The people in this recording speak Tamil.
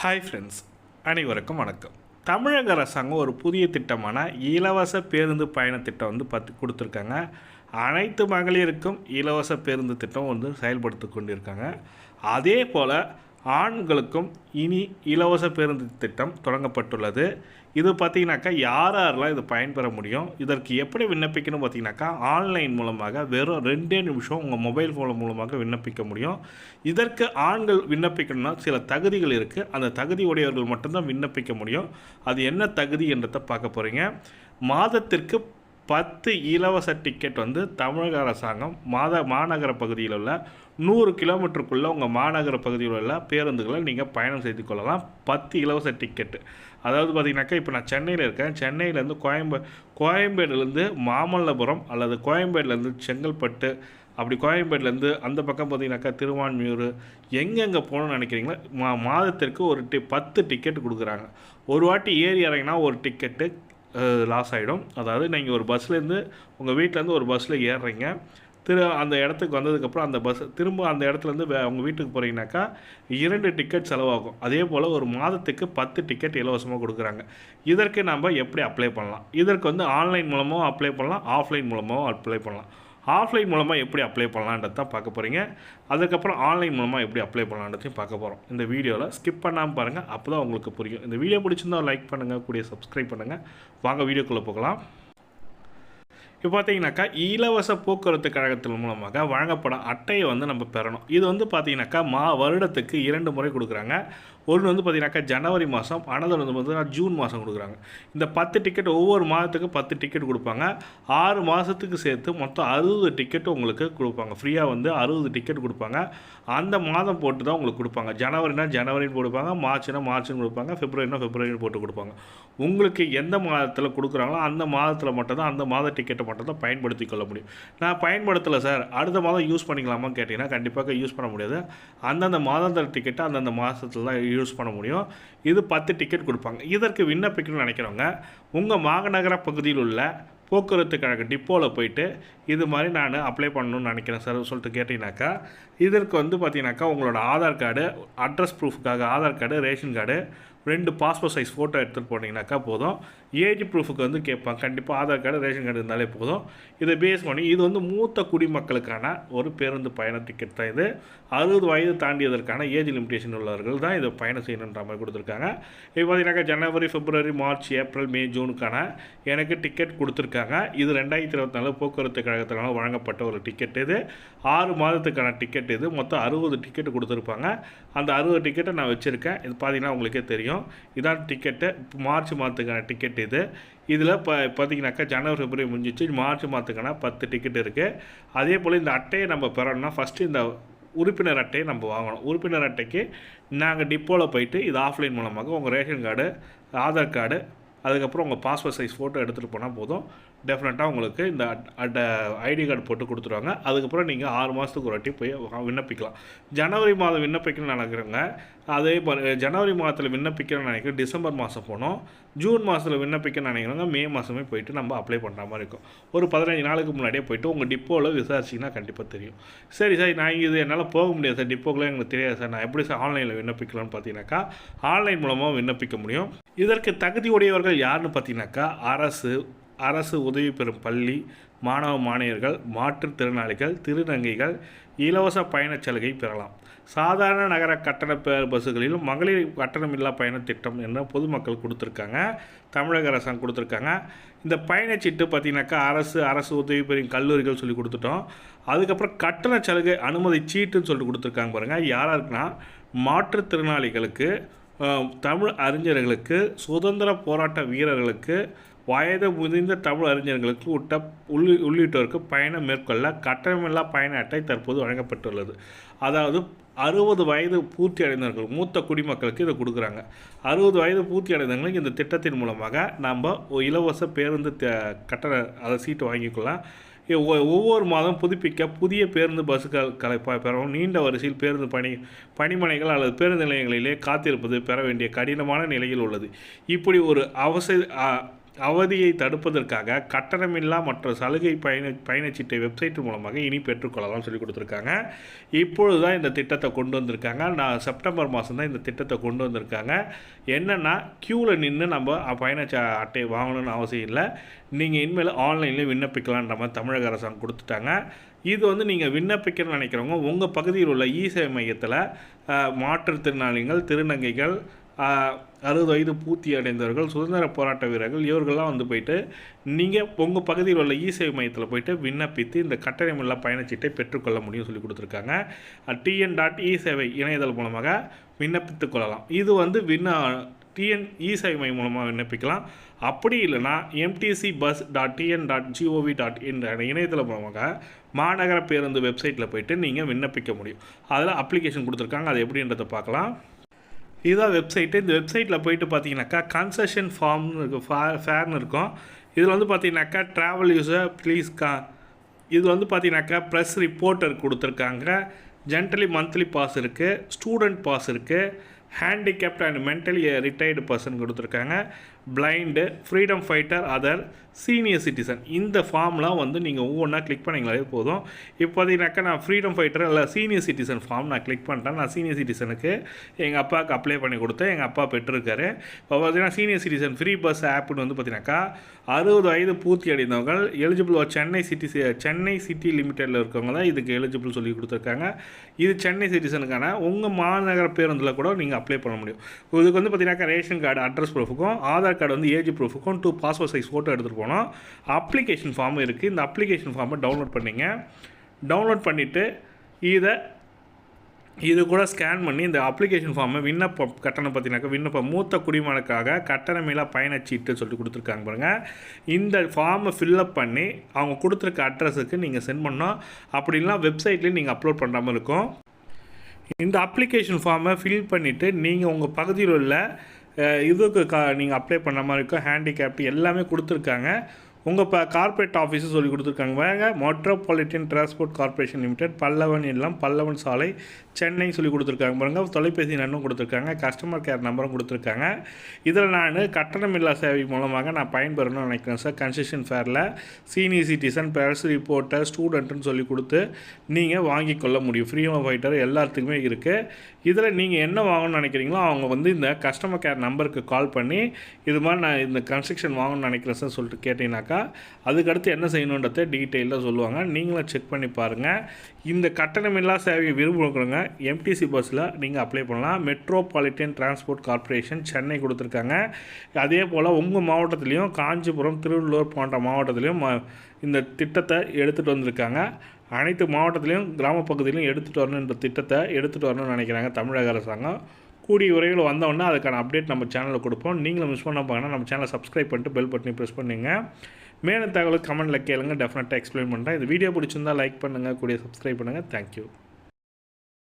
ஹாய் ஃப்ரெண்ட்ஸ், அனைவருக்கும் வணக்கம். தமிழக அரசாங்கம் ஒரு புதிய திட்டமான இலவச பேருந்து பயண திட்டம் கொடுத்துருக்காங்க. அனைத்து மகளிருக்கும் இலவச பேருந்து திட்டம் செயல்படுத்தி கொண்டிருக்காங்க. அதே போல் ஆண்களுக்கும் இனி இலவச பேருந்து திட்டம் தொடங்கப்பட்டுள்ளது. இது பார்த்திங்கனாக்கா யாரெல்லாம் இது பயன்பெற முடியும், இதற்கு எப்படி விண்ணப்பிக்கணும் பார்த்திங்கனாக்கா ஆன்லைன் மூலமாக வெறும் 2 நிமிஷம் உங்கள் மொபைல் ஃபோன் மூலமாக விண்ணப்பிக்க முடியும். இதற்கு ஆண்கள் விண்ணப்பிக்கணும்னா சில தகுதிகள் இருக்குது. அந்த தகுதி உடையவர்கள் மட்டும்தான் விண்ணப்பிக்க முடியும். அது என்ன தகுதி என்றதை பார்க்க போகிறீங்க. மாதத்திற்கு 10 இலவச டிக்கெட் தமிழக அரசாங்கம் மாநகர பகுதியில் உள்ள 100 கிலோமீட்டருக்குள்ளே உங்கள் மாநகர பகுதியில் உள்ள பேருந்துகளை நீங்கள் பயணம் செய்து கொள்ளலாம். 10 இலவச டிக்கெட்டு. அதாவது பார்த்திங்கனாக்கா இப்போ நான் சென்னையில் இருக்கேன். சென்னையிலேருந்து கோயம்பேடுலேருந்து மாமல்லபுரம் அல்லது கோயம்பேடுலேருந்து செங்கல்பட்டு, அப்படி கோயம்பேடுலேருந்து அந்த பக்கம் பார்த்திங்கனாக்கா திருவான்மியூர், எங்கெங்கே போகணுன்னு நினைக்கிறீங்களோ மாதத்திற்கு ஒரு 10 டிக்கெட் கொடுக்குறாங்க. ஒரு வாட்டி ஏறி இறங்கினா ஒரு டிக்கெட்டு லாஸ் ஆகிடும். அதாவது நீங்கள் ஒரு பஸ்லேருந்து உங்கள் வீட்டிலேருந்து ஒரு பஸ்ஸில் ஏறுறீங்க, அந்த இடத்துக்கு வந்ததுக்கப்புறம் அந்த பஸ் திரும்ப அந்த இடத்துலேருந்து உங்கள் வீட்டுக்கு போகிறீங்கனாக்கா 2 டிக்கெட் செலவாகும். அதே போல் ஒரு மாதத்துக்கு 10 டிக்கெட் இலவசமாக கொடுக்குறாங்க. இதற்கு நம்ம எப்படி அப்ளை பண்ணலாம்? இதற்கு ஆன்லைன் மூலமாக அப்ளை பண்ணலாம், ஆஃப்லைன் மூலமாகவும் அப்ளை பண்ணலாம். ஆஃப்லைன் மூலமாக எப்படி அப்ளை பண்ணலான்றது தான் பார்க்க போகிறீங்க. அதுக்கப்புறம் ஆன்லைன் மூலமாக எப்படி அப்ளை பண்ணலான்றதையும் பார்க்க போகிறோம். இந்த வீடியோவில் ஸ்கிப் பண்ணாமல் பாருங்கள், அப்போ தான் உங்களுக்கு புரியும். இந்த வீடியோ பிடிச்சிருந்தால் லைக் பண்ணுங்கள், கூடிய சப்ஸ்கிரைப் பண்ணுங்கள். வாங்க வீடியோக்குள்ளே போகலாம். இப்போ பார்த்தீங்கன்னாக்கா இலவச போக்குவரத்து கழகத்தின் மூலமாக வழங்கப்படும் அட்டையை நம்ம பெறணும். இது பார்த்தீங்கன்னாக்கா வருடத்துக்கு 2 முறை கொடுக்குறாங்க. ஒன்று பார்த்தீங்கன்னாக்கா ஜனவரி மாதம், அனதர் பார்த்தீங்கன்னா ஜூன் மாதம் கொடுக்குறாங்க. இந்த 10 டிக்கெட் ஒவ்வொரு மாதத்துக்கு 10 டிக்கெட் கொடுப்பாங்க. 6 மாதத்துக்கு சேர்த்து மொத்தம் 60 டிக்கெட்டு உங்களுக்கு கொடுப்பாங்க. ஃப்ரீயாக 60 டிக்கெட் கொடுப்பாங்க. அந்த மாதம் போட்டு தான் உங்களுக்கு கொடுப்பாங்க. ஜனவரினா ஜனவரின்னு கொடுப்பாங்க, மார்ச்னா மார்ச்னு கொடுப்பாங்க, பிப்ரவரினா பிப்ரவரின்னு போட்டு கொடுப்பாங்க. உங்களுக்கு எந்த மாதத்தில் கொடுக்குறாங்களோ அந்த மாதத்தில் மட்டும்தான் அந்த மாத டிக்கெட்டை மட்டும் தான் பயன்படுத்தி கொள்ள முடியும். நான் பயன்படுத்தலை சார், அடுத்த மாதம் யூஸ் பண்ணிக்கலாமான்னு கேட்டிங்கன்னா கண்டிப்பாக யூஸ் பண்ண முடியாது. அந்தந்த மாதாந்திர டிக்கெட்டை அந்தந்த மாதத்தில் தான் யூஸ் பண்ண முடியும். இது 10 டிக்கெட் கொடுப்பாங்க. இதற்கு விண்ணப்பிக்கணும்னு நினைக்கிறவங்க உங்கள் மாநகர பகுதியில் உள்ள போக்குவரத்து கழக டிப்போவில் போயிட்டு இது மாதிரி நான் அப்ளை பண்ணணும்னு நினைக்கிறேன் சார் சொல்லிட்டு கேட்டிங்கனாக்கா இதற்கு பார்த்தீங்கன்னாக்கா உங்களோட ஆதார் கார்டு, அட்ரஸ் ப்ரூஃபுக்காக Aadhaar card, ration card, 2 passport size photo எடுத்துகிட்டு போனீங்கன்னாக்கா போதும். ஏஜ் ப்ரூஃபுக்கு கேட்பாங்க. கண்டிப்பாக ஆதார் கார்டு, ரேஷன் கார்டு இருந்தாலே போதும். இதை பேஸ் பண்ணி இது மூத்த குடிமக்களுக்கான ஒரு பேருந்து பயண டிக்கெட் தான். இது 60 வயது தாண்டியதற்கான ஏஜ் லிமிடேஷன் உள்ளவர்கள் தான் இதை பயணம் செய்யணுன்ற மாதிரி கொடுத்துருக்காங்க. இப்போ பார்த்தீங்கன்னாக்கா ஜனவரி, பிப்ரவரி, மார்ச், ஏப்ரல், மே, ஜூனுக்கான எனக்கு டிக்கெட் கொடுத்துருக்காங்க. இது 2024 போக்குவரத்து கழகத்தினால் வழங்கப்பட்ட ஒரு டிக்கெட். இது 6 மாதத்துக்கான டிக்கெட். இது மொத்தம் 60 டிக்கெட் கொடுத்துருப்பாங்க. அந்த 60 டிக்கெட்டை நான் வச்சுருக்கேன். இது பார்த்தீங்கன்னா உங்களுக்கே தெரியும். இதான் டிக்கெட்டு. மார்ச் மாதத்துக்கான டிக்கெட் இது. இதில் பார்த்தீங்கன்னாக்கா ஜனவரி, பிப்ரவரி முடிஞ்சிச்சு. மார்ச் மாதத்துக்கான 10 டிக்கெட் இருக்குது. அதே போல் இந்த அட்டையை நம்ம பெறணும்னா ஃபஸ்ட்டு இந்த உறுப்பினர் அட்டையை நம்ம வாங்கணும். உறுப்பினர் அட்டைக்கு நாங்கள் டிப்போவில் போயிட்டு இது ஆஃப்லைன் மூலமாக உங்கள் ரேஷன் கார்டு, ஆதார் கார்டு, அதுக்கப்புறம் உங்கள் பாஸ்போர்ட் சைஸ் ஃபோட்டோ எடுத்துகிட்டு போனால் போதும். டெஃபினட்டாக உங்களுக்கு இந்த ஐடி கார்டு போட்டு கொடுத்துருவாங்க. அதுக்கப்புறம் நீங்கள் 6 மாதத்துக்கு ஒரு வாட்டி போய் விண்ணப்பிக்கலாம். ஜனவரி மாதம் விண்ணப்பிக்கணும்னு நினைக்கிறவங்க அதே ஜனவரி மாதத்தில் விண்ணப்பிக்கணும்னு நினைக்கிறேன் டிசம்பர் மாதம் போனோம். ஜூன் மாதத்தில் விண்ணப்பிக்கணும்னு நினைக்கிறவங்க மே மாதமே போயிட்டு நம்ம அப்ளை பண்ணுற மாதிரி இருக்கும். ஒரு 15 நாளுக்கு முன்னாடியே போய்ட்டு உங்கள் டிப்போவில் விசாரிச்சிங்கன்னா கண்டிப்பாக தெரியும். சரி சார், நான் இது என்னால் போக முடியாது சார், டிப்போக்குள்ளே எனக்கு தெரியாது சார், நான் எப்படி சார் ஆன்லைனில் விண்ணப்பிக்கலாம்னு பார்த்தீங்கன்னாக்கா ஆன்லைன் மூலமாக விண்ணப்பிக்க முடியும். இதற்கு தகுதி உடையவர்கள் யாருன்னு பார்த்தீங்கன்னாக்கா அரசு உதவி பெறும் பள்ளி, மாணவ மாணவியர்கள், மாற்றுத்திறனாளிகள், திருநங்கைகள் இலவச பயணச் சலுகை பெறலாம். சாதாரண நகர கட்டண பஸ்ஸுகளிலும் மகளிர் கட்டணமில்லா பயண திட்டம் என்ற பொதுமக்கள் கொடுத்துருக்காங்க. தமிழக அரசாங்கம் கொடுத்துருக்காங்க. இந்த பயணச்சீட்டு பார்த்திங்கனாக்கா அரசு உதவி பெறும் கல்லூரிகள் சொல்லி கொடுத்துட்டோம். அதுக்கப்புறம் கட்டண சலுகை அனுமதி சீட்டுன்னு சொல்லிட்டு கொடுத்துருக்காங்க பாருங்கள். யாராக இருக்குன்னா மாற்றுத்திறனாளிகளுக்கு, தமிழ் அறிஞர்களுக்கு, சுதந்திர போராட்ட வீரர்களுக்கு, வயது முதிர்ந்த தமிழ் அறிஞர்களுக்கு உள்ளிட்டோருக்கு பயணம் மேற்கொள்ள கட்டணமில்லா பயண அட்டை தற்போது வழங்கப்பட்டுள்ளது. அதாவது 60 வயது பூர்த்தி அடைந்தவர்கள், மூத்த குடிமக்களுக்கு இதை கொடுக்குறாங்க. 60 வயது பூர்த்தி அடைந்தவங்களுக்கு இந்த திட்டத்தின் மூலமாக நம்ம இலவச பேருந்து சீட்டு வாங்கிக்கலாம். ஒவ்வொரு மாதம் புதுப்பிக்க புதிய பேருந்து பஸ்ஸுகளை பெறவும் நீண்ட வரிசையில் பேருந்து பணிமனைகள் அல்லது பேருந்து நிலையங்களிலே காத்திருப்பது பெற வேண்டிய கடினமான நிலையில் உள்ளது. இப்படி ஒரு அவதியை தடுப்பதற்காக கட்டணமில்லா மற்ற சலுகை பயணச்சீட்டை வெப்சைட் மூலமாக இனி பெற்றுக்கொள்ளலாம் சொல்லி கொடுத்துருக்காங்க. இப்பொழுது தான் இந்த திட்டத்தை கொண்டு வந்திருக்காங்க. செப்டம்பர் மாதம் தான் இந்த திட்டத்தை கொண்டு வந்திருக்காங்க. என்னென்னா க்யூவில் நின்று நம்ம பயண அட்டை வாங்கணும்னு அவசியம் இல்லை. நீங்கள் இனிமேல் ஆன்லைன்லேயே விண்ணப்பிக்கலான்ற மாதிரி தமிழக அரசாங்கம் கொடுத்துட்டாங்க. இது வந்து நீங்கள் விண்ணப்பிக்கணும்னு நினைக்கிறவங்க உங்கள் பகுதியில் உள்ள இ-சேவை மையத்தில் மாற்றுத்திறனாளிகள், திருநங்கைகள், 60 வயது பூர்த்தி அடைந்தவர்கள், சுதந்திர போராட்ட வீரர்கள், இவர்கள்லாம் வந்து போயிட்டு நீங்கள் உங்கள் பகுதியில் உள்ள இ-சேவை மையத்தில் போய்ட்டு விண்ணப்பித்து இந்த கட்டணமில்லா பயணச்சீட்டை பெற்றுக்கொள்ள முடியும் சொல்லி கொடுத்துருக்காங்க. tn.e-சேவை இணையதளம் மூலமாக விண்ணப்பித்து கொள்ளலாம். இது வந்து டிஎன் இ-சேவை மையம் மூலமாக விண்ணப்பிக்கலாம். அப்படி இல்லைனா mtcbus.tn.gov.in இணையதளம் மூலமாக மாநகர பேருந்து வெப்சைட்டில் போய்ட்டு நீங்கள் விண்ணப்பிக்க முடியும். அதில் அப்ளிகேஷன் கொடுத்துருக்காங்க. அது எப்படின்றத பார்க்கலாம். இதுதான் வெப்சைட்டு. இந்த வெப்சைட்டில் போய்ட்டு பார்த்தீங்கன்னாக்கா கன்செஷன் ஃபார்ம்னு இருக்கும், ஃபேர்னு இருக்கும். இதில் வந்து பார்த்தீங்கன்னாக்கா ட்ராவல் யூஸர் ப்ளீஸ் இது வந்து பார்த்தீங்கன்னாக்கா ப்ரெஸ் ரிப்போர்ட்டர் கொடுத்துருக்காங்க. ஜென்ரலி மந்த்லி பாஸ் இருக்குது, ஸ்டூடெண்ட் பாஸ் இருக்குது, handicapped and mentally retired person கொடுத்துருக்காங்க, blind, freedom fighter, other, senior citizen. இந்த ஃபார்ம்லாம் வந்து நீங்கள் ஒவ்வொன்றா கிளிக் பண்ணிங்களாலே போதும். இப்போ பார்த்தீங்கன்னாக்கா நான் ஃப்ரீடம் ஃபைட்டர் இல்லை சீனியர் சிட்டிசன் ஃபார்ம் நான் கிளிக் பண்ணிட்டேன். நான் சீனியர் சிட்டிசனுக்கு எங்கள் அப்பாவுக்கு அப்ளை பண்ணி கொடுத்தேன். எங்கள் அப்பா பெற்றிருக்காரு. இப்போ பார்த்தீங்கன்னா சீனியர் சிட்டிசன் ஃப்ரீ பஸ் ஆப்னு வந்து பார்த்தீங்கன்னாக்கா 60 வயது பூர்த்தி அடைந்தவங்க எலிஜிபிள். சென்னை சிட்டி லிமிட்டடில் இருக்கவங்க தான் இதுக்கு எலிஜிபிள் சொல்லி கொடுத்துருக்காங்க. இது சென்னை சிட்டிசனுக்கான உங்கள் மாநகர பேருந்தில் கூட நீங்கள் அப்ளை பண்ண முடியும். இதுக்கு வந்து பார்த்தீங்கன்னாக்கா ரேஷன் கார்டு அட்ரஸ் ப்ரூஃபுக்கும், ஆதார் கார்டு வந்து ஏஜ் ப்ரூஃபுக்கும், 2 பாஸ்போர்ட் சைஸ் ஃபோட்டோ எடுத்துகிட்டு போனோம். அப்ளிகேஷன் ஃபார்ம் இருக்குது. இந்த அப்ளிகேஷன் ஃபார்மை டவுன்லோட் பண்ணிங்க. டவுன்லோட் பண்ணிவிட்டு இது கூட ஸ்கேன் பண்ணி இந்த அப்ளிகேஷன் ஃபார்மை கட்டணம் பார்த்தீங்கன்னாக்கா மூத்த குடிமகனுக்காக கட்டணமில்லா பயணச்சீட்டு சொல்லி கொடுத்துருக்காங்க பாருங்கள். இந்த ஃபார்மை ஃபில்லப் பண்ணி அவங்க கொடுத்துருக்க அட்ரஸுக்கு நீங்கள் சென்ட் பண்ணோம். அப்படின்னா வெப்சைட்லேயும் நீங்கள் அப்லோட் பண்ணுற மாதிரி இருக்கும். இந்த அப்ளிகேஷன் ஃபார்மை ஃபில் பண்ணிவிட்டு நீங்கள் உங்கள் பகுதியில் உள்ள இதுக்கு நீங்கள் அப்ளை பண்ண மாதிரி இருக்கும். ஹேண்டிகேப்ட் எல்லாமே கொடுத்துருக்காங்க. உங்கள் கார்ப்பரேட் ஆஃபீஸும் சொல்லி கொடுத்துருக்காங்க. வேங்க metropolitan transport corporation limited, Pallavan இல்லம், பல்லவன் சாலை, சென்னை சொல்லி கொடுத்துருக்காங்க பாருங்கள். தொலைபேசி எண்ணும் கொடுத்துருக்காங்க. கஸ்டமர் கேர் நம்பரும் கொடுத்துருக்காங்க. இதில் நான் கட்டணமில்லா சேவை மூலமாக நான் பயன்பெறணும்னு நினைக்கிறேன் சார். கன்செஷன் ஃபேரில் சீனியர் சிட்டிசன், ப்ரெஸ் ரிப்போர்ட்டர், ஸ்டூடெண்ட்டுன்னு சொல்லி கொடுத்து நீங்கள் வாங்கி கொள்ள முடியும். ஃப்ரீடம் ஃபைட்டர் எல்லாத்துக்குமே இருக்குது. இதில் நீங்கள் என்ன வாங்கணும்னு நினைக்கிறீங்களோ அவங்க வந்து இந்த கஸ்டமர் கேர் நம்பருக்கு கால் பண்ணி இது மாதிரி நான் இந்த கன்ஸ்ட்ரக்ஷன் வாங்கணும்னு நினைக்கிறேன் சார் சொல்லிட்டு கேட்டிங்கனாக்கா அதுக்கடுத்து என்ன செய்யணுன்றதை டீட்டெயிலாக சொல்லுவாங்க. நீங்களும் செக் பண்ணி பாருங்கள். இந்த கட்டணமில்லா சேவையை விரும்புகிறவங்க எம்டிசி பஸ்ஸில் நீங்கள் அப்ளை பண்ணலாம். மெட்ரோபாலிட்டன் டிரான்ஸ்போர்ட் கார்ப்பரேஷன் சென்னை கொடுத்துருக்காங்க. அதே போல் உங்கள் மாவட்டத்துலேயும் காஞ்சிபுரம், திருவள்ளூர் போன்ற மாவட்டத்துலேயும் இந்த திட்டத்தை எடுத்துகிட்டு வந்திருக்காங்க. அனைத்து மாவட்டத்திலையும் கிராம பகுதியிலையும் எடுத்துகிட்டு வரணுன்ற திட்டத்தை எடுத்துகிட்டு வரணும்னு நினைக்கிறாங்க தமிழக அரசாங்கம். கூடிய விரைவில் வந்தோடனே அதுக்கான அப்டேட் நம்ம சேனலில் கொடுப்போம். நீங்களும் மிஸ் பண்ண போங்கன்னா நம்ம சேனலை சப்ஸ்கிரைப் பண்ணிட்டு பெல் பட்டனை ப்ரெஸ் பண்ணுங்க. மேலும் தகவலுக்கு கமெண்ட்டில் கேளுங்க, டெஃபினட்டாக எக்ஸ்பிளைன் பண்ணுறேன். இந்த வீடியோ பிடிச்சிருந்தால் லைக் பண்ணுங்கள், கூடிய சப்ஸ்கிரைப் பண்ணுங்கள். தேங்க்யூ.